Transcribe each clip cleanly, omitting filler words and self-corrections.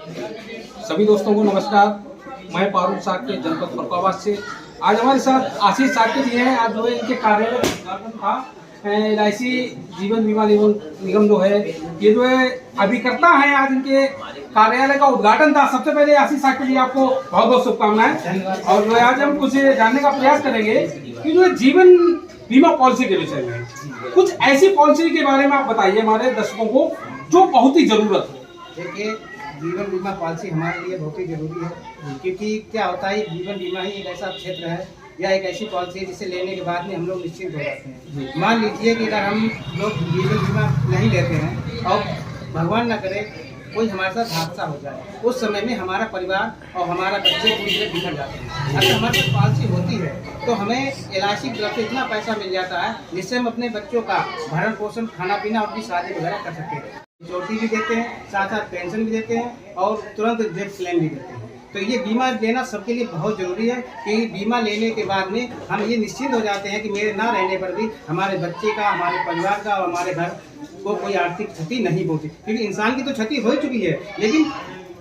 सभी दोस्तों को नमस्कार। मैं पारुल साक्य जनपद फरुखाबाद से। आज हमारे साथ आशीष साक्य जी हैं। आज जो है इनके कार्यालय का उद्घाटन था। LIC जीवन बीमा निगम जो है ये जो है अभिकर्ता है। आज इनके कार्यालय का उद्घाटन था। सबसे पहले आशीष साक्य जी आपको बहुत बहुत शुभकामनाएं। और जो है आज हम कुछ जानने का प्रयास करेंगे कि जो है जीवन बीमा पॉलिसी के विषय में कुछ ऐसी पॉलिसी के बारे में आप बताइए हमारे दर्शकों को जो बहुत ही जरूरत है। देखिए, जीवन बीमा पॉलिसी हमारे लिए बहुत ही जरूरी है, क्योंकि क्या होता है, जीवन बीमा ही एक ऐसा क्षेत्र है या एक ऐसी पॉलिसी है जिसे लेने के बाद में हम लोग निश्चिंत हो जाते हैं। मान लीजिए कि अगर हम लोग जीवन बीमा नहीं लेते हैं और भगवान न करे कोई हमारे साथ हादसा हो जाए, उस समय में हमारा परिवार और हमारा बच्चे पूरी तरह बिखर जाते हैं। अगर हमारे पास पॉलिसी होती है तो हमें LIC की तरफ से इतना पैसा मिल जाता है जिससे हम अपने बच्चों का भरण पोषण, खाना पीना, उनकी शादी वगैरह कर सकते हैं। सिक्योरिटी भी देते हैं, साथ साथ पेंशन भी देते हैं और तुरंत डेथ क्लेम भी देते हैं। तो ये बीमा लेना सबके लिए बहुत ज़रूरी है कि बीमा लेने के बाद में हम ये निश्चिंत हो जाते हैं कि मेरे ना रहने पर भी हमारे बच्चे का, हमारे परिवार का और हमारे घर को कोई आर्थिक क्षति नहीं पहुंची। क्योंकि इंसान की तो क्षति हो चुकी है, लेकिन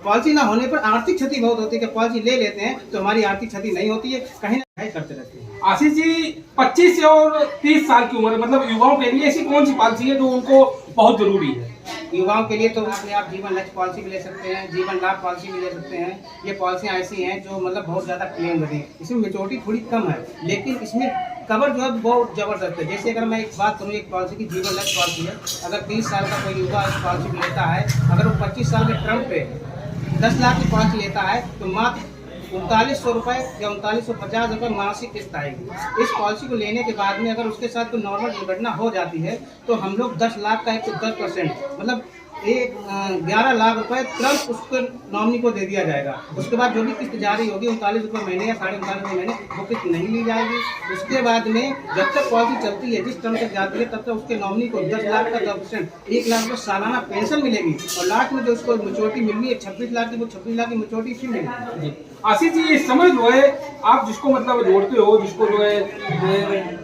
पॉलिसी ना होने पर आर्थिक क्षति बहुत होती है। कि पॉलिसी ले लेते हैं तो हमारी आर्थिक क्षति नहीं होती है, कहीं ना कहीं करते रहते हैं। आशीष जी, 25 और 30 साल की उम्र मतलब युवाओं के लिए ऐसी कौन सी पॉलिसी है जो उनको बहुत जरूरी है? युवाओं के लिए तो अपने आप जीवन लक्ष्य पॉलिसी भी ले सकते हैं, जीवन लाभ पॉलिसी भी ले सकते हैं। ये पॉलिसियाँ ऐसी हैं जो मतलब बहुत ज़्यादा क्लेम होती हैं। इसमें मेच्योरिटी थोड़ी कम है, लेकिन इसमें कवर जो है बहुत ज़बरदस्त है। जैसे अगर मैं एक बात करूँ, एक पॉलिसी की जीवन लक्ष्य पॉलिसी है। अगर 30 साल का कोई युवा इस पॉलिसी को लेता है, अगर वो 25 साल के टर्म पे 10 लाख की पॉलिसी लेता है तो मात्र 3900 रुपये या 3950 रुपये मासिक किस्त आएगी। इस पॉलिसी को लेने के बाद में अगर उसके साथ कोई नॉर्मल दुर्घटना हो जाती है तो हम लोग 10 लाख का 110% मतलब 11 लाख रुपए तुरंत उसको नॉमिनी को दे दिया जाएगा। उसके बाद जो भी किस्त जारी होगी 39 रुपये महीने या 39.5 रुपये महीने, वो किस्त नहीं ली जाएगी। उसके बाद में जब तक पॉलिसी चलती है, जिस टर्म तक जाती है, तब तक उसके नॉमिनी को 10 लाख का 10% 1 लाख रुपये सालाना पेंशन मिलेगी और लास्ट में जो उसको मेच्योरिटी मिलनी है 26 लाख की, वो 26 लाख की मेच्योरिटी फिर मिलेगी। आशीष जी, इस समय जो है आप जिसको मतलब जोड़ते हो, जिसको जो है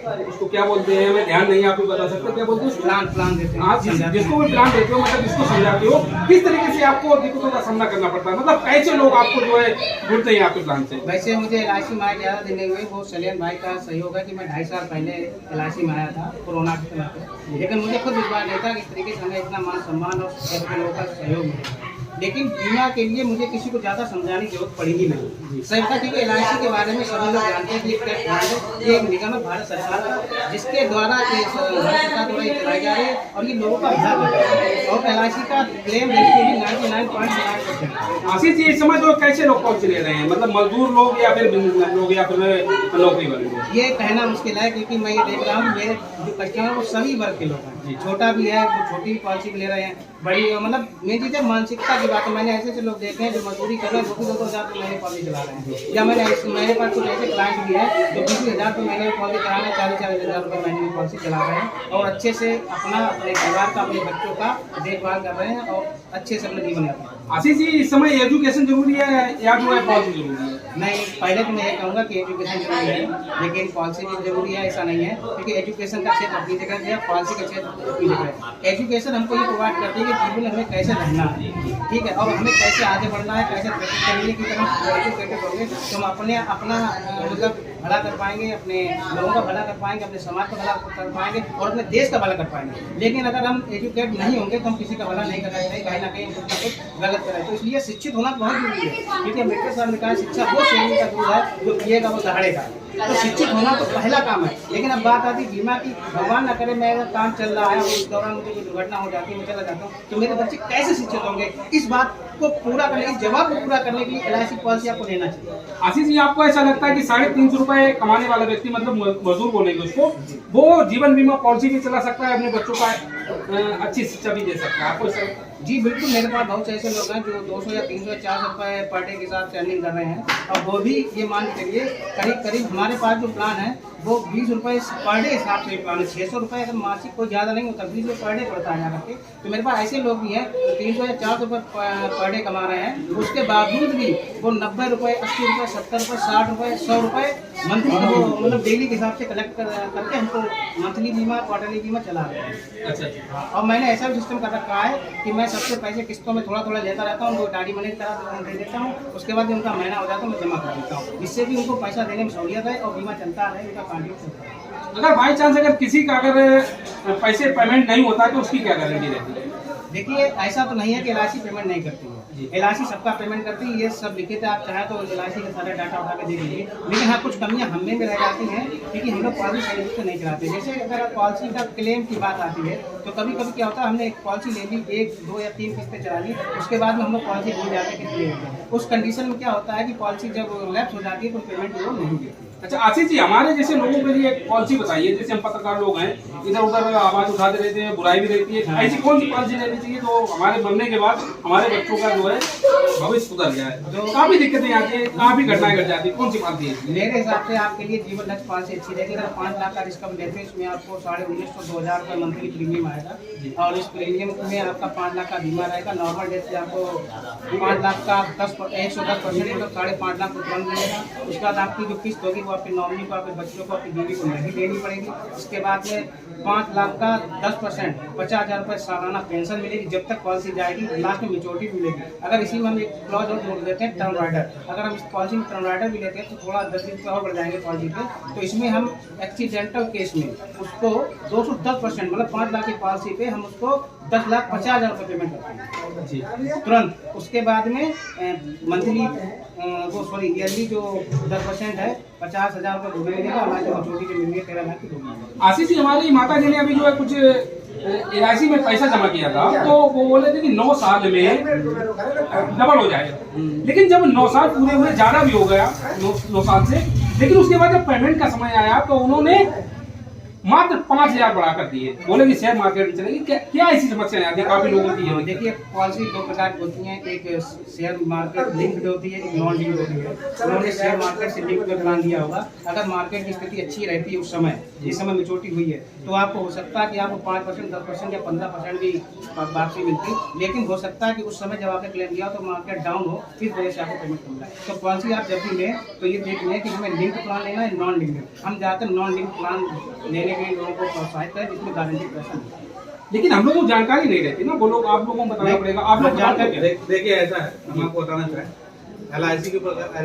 उसको क्या बोलते हैं, मैं ध्यान नहीं आप भी बता सकते क्या बोलते हैं? प्लान देते हैं। आप जिसको भी प्लान देते हो, मतलब जिसको समझाते हो, किस तरीके से आपको दिक्कतों का सामना करना पड़ता है? मतलब कैसे लोग आपको जो है जुड़ते हैं आपके प्लान से? वैसे मुझे LIC में आया ज़्यादा देने हुए वो सलियन भाई का सहयोग है कि मैं 2.5 साल पहले LIC में आया था कोरोना के समय पे, लेकिन मुझे खुद विश्वास नहीं था कि इस तरीके से हमें इतना मान सम्मान और लोगों का सहयोग मिलेगा। लेकिन बीमा के लिए मुझे किसी को ज़्यादा समझाने की जरूरत पड़ेगी नहीं। सरकार, क्योंकि LIC के बारे में सभी लोग जानते हैं कि ये एक निगम है भारत सरकार का, जिसके द्वारा भारत सरकार द्वारा चलाई जा रही है और ये लोगों का भला कर रहा है। और LIC का क्लेम रेशियो भी 99.9%। आशीष जी, इस समय जो कैसे लोग पॉलिसी ले रहे हैं, मतलब मजदूर लोग या फिर बिजनेसमैन लोग या फिर नौकरी वाले लोग? ये कहना मुश्किल है, क्योंकि मैं ये देख रहा हूँ मेरे जो कस्टमर वो सभी वर्ग के लोग हैं। छोटा भी है, वो छोटी भी पॉलिसी भी ले रहे हैं, बड़ी मतलब मेन चीज़ है मानसिकता की बात है। मैंने ऐसे लोग देखे हैं जो मजदूरी कर रहे हैं, 2,000 रुपये महीने पॉलिसी चला रहे हैं। या मेरे पास कुछ ऐसे क्लाइंट भी है जो 20,000 रुपये महीने में पॉलिसी चला रहे हैं, 40,000 रुपये महीने में पॉलिसी चला रहे हैं और अच्छे से अपने परिवार का, अपने बच्चों का देखभाल कर रहे हैं और अच्छे से अपना जीवन यापन। आशीष जी, इस समय एजुकेशन जरूरी है या जो है पॉलिसी जरूरी है? नहीं, पहले तो मैं ये कहूँगा कि एजुकेशन जरूरी है, लेकिन पॉलिसी भी जरूरी है ऐसा नहीं है, क्योंकि एजुकेशन का क्षेत्र अपनी जगह है, पॉलिसी का क्षेत्र अपनी जगह है। एजुकेशन हमको ये प्रोवाइड करती है कि जीवन में हमें कैसे रहना है, ठीक है, और हमें कैसे आगे बढ़ना है, कैसे तरक्की करने की तरफ एजुकेटेड होंगे तो हम अपना मतलब भला कर पाएंगे, अपने लोगों का भला कर पाएंगे, अपने समाज का भला कर पाएंगे और अपने देश का भला कर पाएंगे। लेकिन अगर हम एजुकेट नहीं होंगे तो हम किसी का भला नहीं कर सकते, कहीं ना कहीं कुछ गलत करें। तो इसलिए शिक्षित होना बहुत जरूरी है, क्योंकि अम्बेडकर साहब ने कहा शिक्षा वो श्रेणी का दूध है जो पिएगा वो दहाड़ेगा। तो शिक्षित होना तो पहला काम है। लेकिन अब बात आती बीमा की, भगवान न करे मैं अगर काम चल रहा है और उस दौरान मुझे कोई दुर्घटना हो जाती है, मैं चला जाता हूँ, तो मेरे बच्चे कैसे शिक्षित होंगे? इस बात को पूरा करने, इस जवाब को पूरा करने के लिए LIC पॉलिसी आपको लेना चाहिए। आशीष जी, आपको ऐसा लगता है कि 350 रुपए कमाने वाला व्यक्ति, मतलब मजदूर बोलेंगे उसको, वो जीवन बीमा पॉलिसी भी चला सकता है, अपने बच्चों का अच्छी शिक्षा भी दे सकता है? आपको ऐसा? जी बिल्कुल, मेरे पास बहुत से ऐसे लोग हैं जो 200 या 300 या 400 रुपये पर डे के हिसाब से अर्निंग कर रहे हैं और वो भी ये मान के चलिए करीब हमारे पास जो प्लान है वो 20 रुपये पर डे हिसाब से प्लान है। 600 रुपये अगर मासिक कोई ज़्यादा नहीं होता, 20 रुपये पर डे पड़ता है यहाँ करके। तो मेरे पास ऐसे लोग भी हैं 300 या 400 रुपये पर डे कमा रहे हैं, उसके बावजूद भी वो 90 रुपये, 80 रुपये, 70 रुपये, 60 रुपये, 100 रुपये मंथली मतलब डेली के हिसाब से कलेक्ट करके हमको मंथली बीमा, क्वार्टरली बीमा चला रहे हैं। अच्छा। और मैंने ऐसा भी सिस्टम कर रखा है कि मैं सबसे पैसे किस्तों में थोड़ा थोड़ा लेता रहता हूँ, उनको गाड़ी मनी की तरह दे देता हूँ। उसके बाद जब उनका महीना हो जाता है मैं जमा कर देता हूँ, जिससे भी उनको पैसा देने में सहूलियत है और बीमा चलता रहे, उनका कंटिन्यू चलता है। अगर बाई चांस अगर किसी का अगर पैसे पेमेंट नहीं होता तो उसकी क्या गारंटी रहती है? देखिए, ऐसा तो नहीं है कि LIC पेमेंट नहीं करती है, LIC सबका पेमेंट करती है, ये सब लिखे थे, आप चाहें तो LIC के सारे डाटा उठा के देख लीजिए। लेकिन हाँ, कुछ कमियां हमें भी रह जाती हैं, क्योंकि हम लोग पॉलिसी सही से नहीं कराते। जैसे अगर पॉलिसी का क्लेम की बात आती है तो कभी कभी क्या होता है, हमने एक पॉलिसी ले ली, 1, 2 या 3 किस्तें चला ली, उसके बाद में हम लोग पॉलिसी भूल जाते हैं कि उस कंडीशन में क्या होता है कि पॉलिसी जब लैप्स हो जाती है तो पेमेंट वो नहीं देती। अच्छा आशीष जी, हमारे जैसे लोगों के लिए एक पॉलिसी बताइए, जैसे हम पत्रकार लोग हैं, इधर उधर आवाज उठाते रहते हैं, बुराई भी रहती है, ऐसी कौन सी पॉलिसी लेनी चाहिए तो हमारे बनने के बाद हमारे बच्चों का जो है भविष्य सुधर जाए? जो काफी दिक्कतें आती है, काफी घटनाएं घट जाती है, कौन सी पॉलिसी है? मेरे हिसाब से आपके लिए जीवन लक्ष्य पॉलिसी अच्छी रहेगी। अगर 5 लाख का रिस्क कम लेते हैं, इसमें आपको 1950-2000 रुपये मंथली प्रीमियम आएगा, और इस प्रीमियम में आपका 5 लाख का बीमा रहेगा। नॉर्मल डेथ से आपको 5 लाख का 110% मतलब 5.5 लाख तुरंत मिलेगा। उसके बाद आपकी जो किस्त होगी वो आपके नॉमिनी को, आपके बच्चों को, आपकी बीवी को नहीं देनी पड़ेगी। इसके बाद में 5 लाख का 10% 50,000 रुपये सालाना पेंशन मिलेगी जब तक पॉलिसी जाएगी, लास्ट में मेच्योरिटी मिलेगी। अगर इसी में हम एक क्लॉज और जोड़ देते हैं टर्म राइडर, अगर हम इस पॉलिसी में टर्म राइडर भी लेते हैं तो थोड़ा 10 दिन और बढ़ जाएंगे पॉलिसी पे, तो इसमें हम एक्सीडेंटल केस में उसको 210% मतलब 5 लाख की पॉलिसी पे हम उसको 10,50,000 रुपये पेमेंट करते हैं तुरंत। उसके बाद में मंथली वो सॉरी ईयरली जो 10% है 50,000 रुपये भूमि मिलेगा, हमारे जो छोटी जो मिलेगी 13 लाख की भूमि। आशीष जी, हमारी माता जी ने अभी जो है कुछ LIC में पैसा जमा किया था, तो वो बोले थे कि 9 साल में डबल हो जाएगा। लेकिन जब 9 साल पूरे हुए, ज्यादा भी हो गया 9 साल से, लेकिन उसके बाद जब पेमेंट का समय आया तो उन्होंने मात्र 5,000 बढ़ा कर दिए, बोले कि शेयर मार्केट में चलेगी। क्या ऐसी समस्या आती है काफी लोगों की? देखिए, पॉलिसी 2 प्रकार की होती है, एक शेयर मार्केट लिंक्ड होती है, एक नॉन लिंक्ड होती है। उन्होंने शेयर मार्केट से लिंक में प्लान लिया होगा। अगर मार्केट की स्थिति अच्छी रहती है उस समय, जिस समय मेच्योरिटी हुई है, तो आपको हो सकता है कि आपको 5%, 10% या 15% भी वापसी मिलती, लेकिन हो सकता है कि उस समय जब आपने क्लेम लिया तो मार्केट डाउन हो, इस वजह से आपको पेमेंट मिल रहा है। तो पॉलिसी आप जब भी लें तो ये देख लें कि हमें लिंक प्लान लेना है, नॉन लिंक। हम ज़्यादातर नॉन लिंक प्लान लेने के लोगों को प्रोत्साहित करें, जिसमें गारंटी पैसा नहीं। लेकिन हम लोगों को जानकारी नहीं रहती ना, वो लोग आप लोगों को बताना पड़ेगा। आप लोग जानकारी देखिए, ऐसा है, हम आपको बताना चाहें,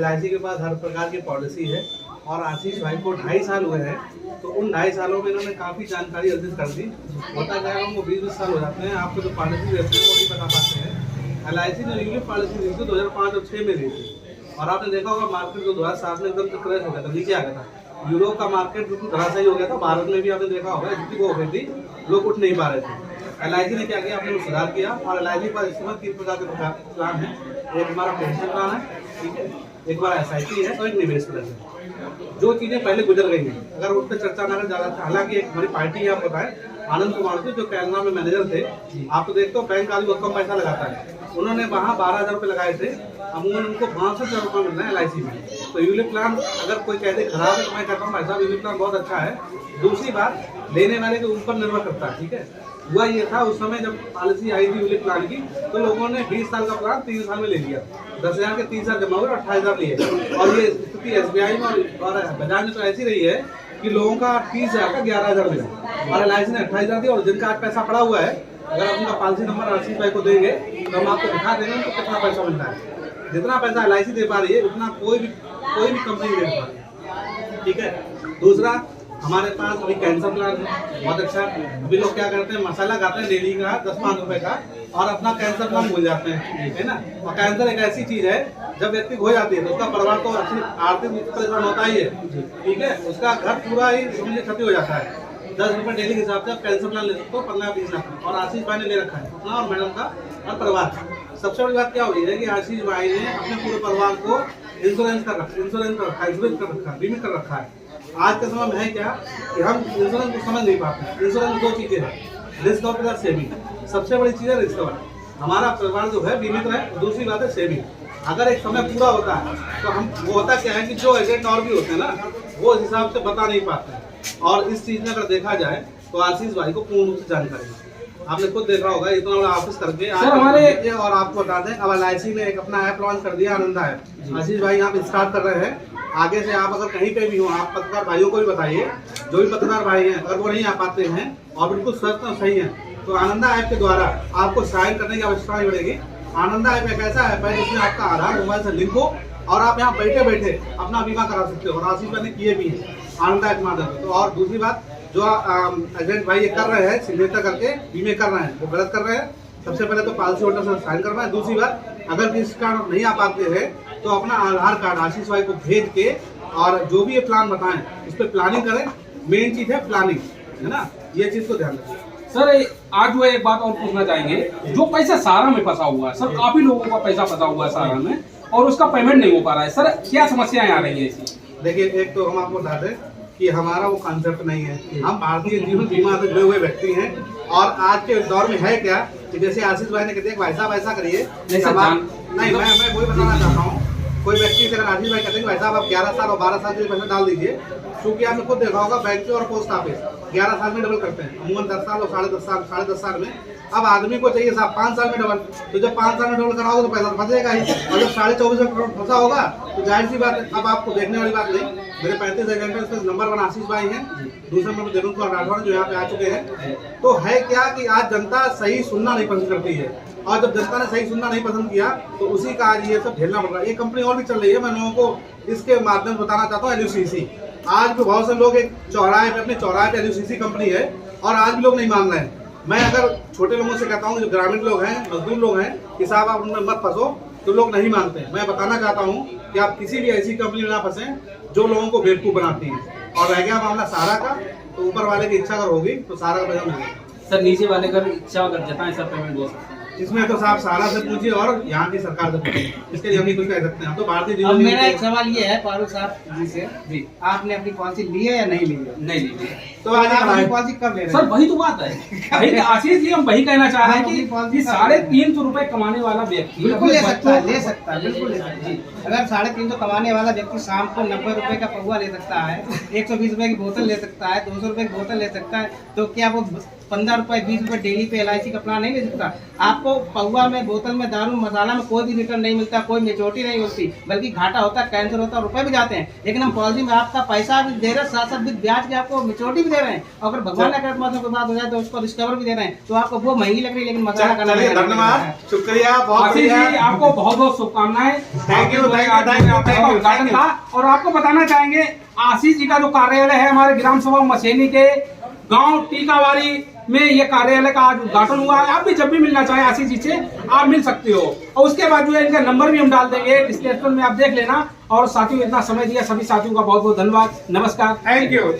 LIC के पास हर प्रकार की पॉलिसी है, और आशीष भाई को 2.5 साल हुए हैं, तो उन 2.5 सालों में इन्होंने काफ़ी जानकारी अर्जित कर दी। होता क्या है, उनको 20-20 साल हो जाते हैं, आपको जो पॉलिसी रहती है वो नहीं बता पाते हैं। LIC ने यूनिट पॉलिसी दी थी 2005 और 6 में दी थी, और आपने देखा होगा मार्केट जो 2007 में एकदम क्रैश हो गया था, नीचे आ गया था। यूरोप का मार्केट बिल्कुल धराशायी हो गया था, भारत में भी आपने देखा होगा जितनी वो हो गई थी, लोग उठ नहीं पा रहे थे। LIC ने क्या किया, आपने सुधार किया, और LIC के पास इस समय 3 प्रकार के प्लान है। एक हमारा पेंशन प्लान है, ठीक है, एक हमारा SIP है, और एक निवेश प्लान है। जो चीजें पहले गुजर गई हैं, अगर उस पर चर्चा न कर ज्यादा था। हालांकि एक हमारी पार्टी आप बताएं, आनंद कुमार थे, जो कैलना में मैनेजर थे, आप तो देखते हो बैंक आदमी बहुत कम पैसा लगाता है, उन्होंने वहाँ 12,000 रुपये लगाए थे, अमूमन उनको 62,000 रुपये मिल रहे हैं LIC में। तो यूलिप प्लान अगर कोई कहते खराब है तो मैं कहता हूँ भाई साहब यूलिप प्लान बहुत अच्छा है। दूसरी बात, लेने वाले के ऊपर निर्भर करता है, ठीक है। हुआ ये था उस समय जब पॉलिसी आई थी यूलिप प्लान की, तो लोगों ने 20 साल का प्लान 3 साल में ले लिया, 10,000 के 30,000 जमा हुए और 28,000 लिए। और ये स्थिति SBI में और बजाज में तो ऐसी रही है कि लोगों का 30,000 का 11,000 मिला, और LIC ने 28,000 दिया। और जिनका आज पैसा पड़ा हुआ है, अगर आप उनका पॉलिसी नंबर आशीष भाई को देंगे तो हम आपको दिखा देंगे उनको कितना पैसा मिलता है। जितना पैसा LIC दे पा रही है उतना कोई भी कंपनी दे पा रही है, ठीक है। दूसरा, हमारे पास अभी कैंसर प्लान है, बहुत अच्छा। अभी लोग क्या करते हैं, मसाला खाते हैं डेली का 10-5 रुपए का, और अपना कैंसर प्लान भूल जाते हैं, है ना। और कैंसर एक ऐसी चीज है, जब व्यक्ति हो जाती है तो उसका परिवार तो आर्थिक परेशान होता ही है, ठीक है। उसका घर पूरा ही समझिए क्षति हो जाता है। 10 रुपये डेली के हिसाब से आप कैंसर प्लान ले सकते हो, 15-20 लाख। और आशीष भाई ने ले रखा है अपना और मैडम का और परिवार। सबसे बड़ी बात क्या हो रही है कि आशीष भाई ने अपने पूरे परिवार को इंश्योरेंस कर रखा है, बीमित कर रखा है। आज के समय में है क्या कि हम इंश्योरेंस को समझ नहीं पाते। इंश्योरेंस में 2 चीजें हैं, रिस्क कवर और सेविंग। सबसे बड़ी चीज है रिस्क कवर, हमारा परिवार जो है बीमित रहे। दूसरी बात है सेविंग। अगर एक समय पूरा होता है तो हम वो होता क्या है कि जो एजेंट और भी होते हैं ना, वो इस हिसाब से बता नहीं पाते हैं। और इस चीज में अगर देखा जाए तो आशीष भाई को पूर्ण रूप से जानकारी है। आपने खुद देखा होगा इतना बड़ा ऑफिस करके हमारे। और आपको बता दें, अब LIC ने एक अपना ऐप लॉन्च कर दिया, आनंदा ऐप। आशीष भाई यहाँ पे स्टार्ट कर रहे हैं। आगे से आप अगर कहीं पे भी हो, आप पत्रकार भाइयों को भी बताइए, जो भी पत्रकार भाई हैं अगर वो नहीं आ पाते हैं और बिल्कुल स्वस्थ और सही हैं, तो आनंदा ऐप के द्वारा आपको साइन करने की आवश्यकता नहीं पड़ेगी। आनंदा ऐप एक ऐसा ऐप है जिसमें आपका आधार मोबाइल से लिंक हो और आप यहाँ बैठे बैठे अपना बीमा करा सकते हो, और आशीष भाई ने किए भी हैं आनंदा ऐप के माध्यम से। तो और दूसरी बात, जो एजेंट भाई ये कर रहे हैं सिग्नेचर करके बीमे कर रहे हैं, वो गलत कर रहे हैं। सबसे पहले तो पॉलिसी होल्डर से साइन करवाएं। दूसरी बात, अगर किसी कारण नहीं आ पाते हैं तो अपना आधार कार्ड आशीष भाई को भेज के और जो भी ये प्लान बताएं उस पर प्लानिंग करें। मेन चीज है प्लानिंग, है ना, ये चीज को ध्यान रखें। सर आज वो एक बात और पूछना चाहेंगे, जो पैसा सारा में फंसा हुआ है सर, काफी लोगों का पैसा फंसा हुआ है सारा में और उसका पेमेंट नहीं हो पा रहा है सर, क्या समस्याएं आ रही है ऐसी? देखिए, एक तो हम आपको बता दें कि हमारा वो कॉन्सेप्ट नहीं है। हम भारतीय जीवन बीमा से जुड़े हुए व्यक्ति हैं और आज के दौर में है क्या कि जैसे आशीष भाई ने कहते हैं भाई साहब ऐसा करिए, नहीं मैं वही बताना चाहता हूँ। कोई व्यक्ति से अगर आशीष भाई कहते हैं भाई साहब आप 11 साल और 12 साल के पैसा डाल दीजिए, क्योंकि आपने खुद देखा होगा बैंक और पोस्ट ऑफिस 11 साल में डबल करते हैं, अमूमन 10 साल और 10.5 साल में। अब आदमी को चाहिए साहब 5 साल में डबल, तो जब 5 साल में डबल कराओगे तो पैसा फंसेगा ही, और जब 24.5 करोड़ फंसा होगा तो जाहिर सी बात है। अब आपको देखने वाली बात नहीं, मेरे 35 एजेंट है, इसमें नंबर 1 आशीष भाई हैं, दूसरे नंबर जरूर कुमार राठौड़ जो यहाँ पे आ चुके हैं। तो है क्या कि आज जनता सही सुनना नहीं पसंद करती है, और जब जनता ने सही सुनना नहीं पसंद किया तो उसी का आज ये सब झेलना पड़ रहा है। ये कंपनी और भी चल रही है, मैं लोगों को इसके माध्यम से बताना चाहता हूँ। LUCC आज भी बहुत से लोग एक चौराहे पे, अपने चौराहे पे LUCC कंपनी है और आज भी लोग नहीं मान रहे हैं। मैं अगर छोटे लोगों से कहता हूँ, जो ग्रामीण लोग हैं, मजदूर लोग हैं, कि साहब आप उनमें मत फंसो, तो लोग नहीं मानते। मैं बताना चाहता हूँ कि आप किसी भी ऐसी कंपनी में ना फंसे जो लोगों को बेवकूफ बनाती है। और रह गया मामला सारा का, तो ऊपर वाले की इच्छा अगर होगी तो सारा का पैसा मिलेगा। सर नीचे वाले का इच्छा अगर जताएं सर पेमेंट हो सकता है इसमें तो साहब सारा से पूछिए और यहाँ की सरकार से पूछिए, इसके लिए हम नहीं कुछ कह सकते हैं। हम तो भारतीय अब जीवन मेरा एक सवाल ये है फारूक साहब जी से, जी आपने अपनी पॉलिसी ली है या नहीं ली है? नहीं ली तो आज आप अपनी हमारे पॉलिसी कब ले रहे सर, हैं? वही तो बात है भाई आशीष जी, हम वही कहना चाह रहे हैं कि 350 रुपए कमाने वाला व्यक्ति बिल्कुल ले सकता है, बिल्कुल ले सकता है। अगर 350 कमाने वाला व्यक्ति शाम को 90 रुपए का पौवा ले सकता है, 120 रुपए की बोतल ले सकता है, 200 रुपए की बोतल ले सकता है, तो क्या वो 15 रुपए 20 रुपए डेली पे LIC का प्लान नहीं ले सकता? आपको पौवा में, बोतल में, दारू मसाला में कोई भी रिटर्न नहीं मिलता, कोई मेच्योरिटी नहीं मिलती, बल्कि घाटा होता है, कैंसर होता है, रुपए भी जाते हैं। लेकिन हम पॉलिसी में आपका पैसा भी दे रहे हैं, साथ साथ भी ब्याज के आपको मेच्योरिटी भी दे रहे हैं। अगर भगवान अगर कोई बात हो जाए तो उसको रिकवर भी दे रहे हैं, तो आपको वो महंगी लग रही है, लेकिन मसाला का चलिए, धन्यवाद, शुक्रिया, बहुत आशीष जी, आपको बहुत बहुत शुभकामनाएं। Thank you. उद्घाटन था और आपको बताना चाहेंगे आशीष जी का जो कार्यालय है हमारे ग्राम सभा मसेनी के गांव टीकावारी में ये कार्यालय का आज उद्घाटन हुआ है। आप भी जब भी मिलना चाहें आशीष जी से आप मिल सकते हो, और उसके बाद जो है इनका नंबर भी हम डाल देंगे डिस्क्रिप्शन में, आप देख लेना। और साथियों, इतना समय दिया सभी साथियों का बहुत बहुत धन्यवाद। नमस्कार, थैंक यू।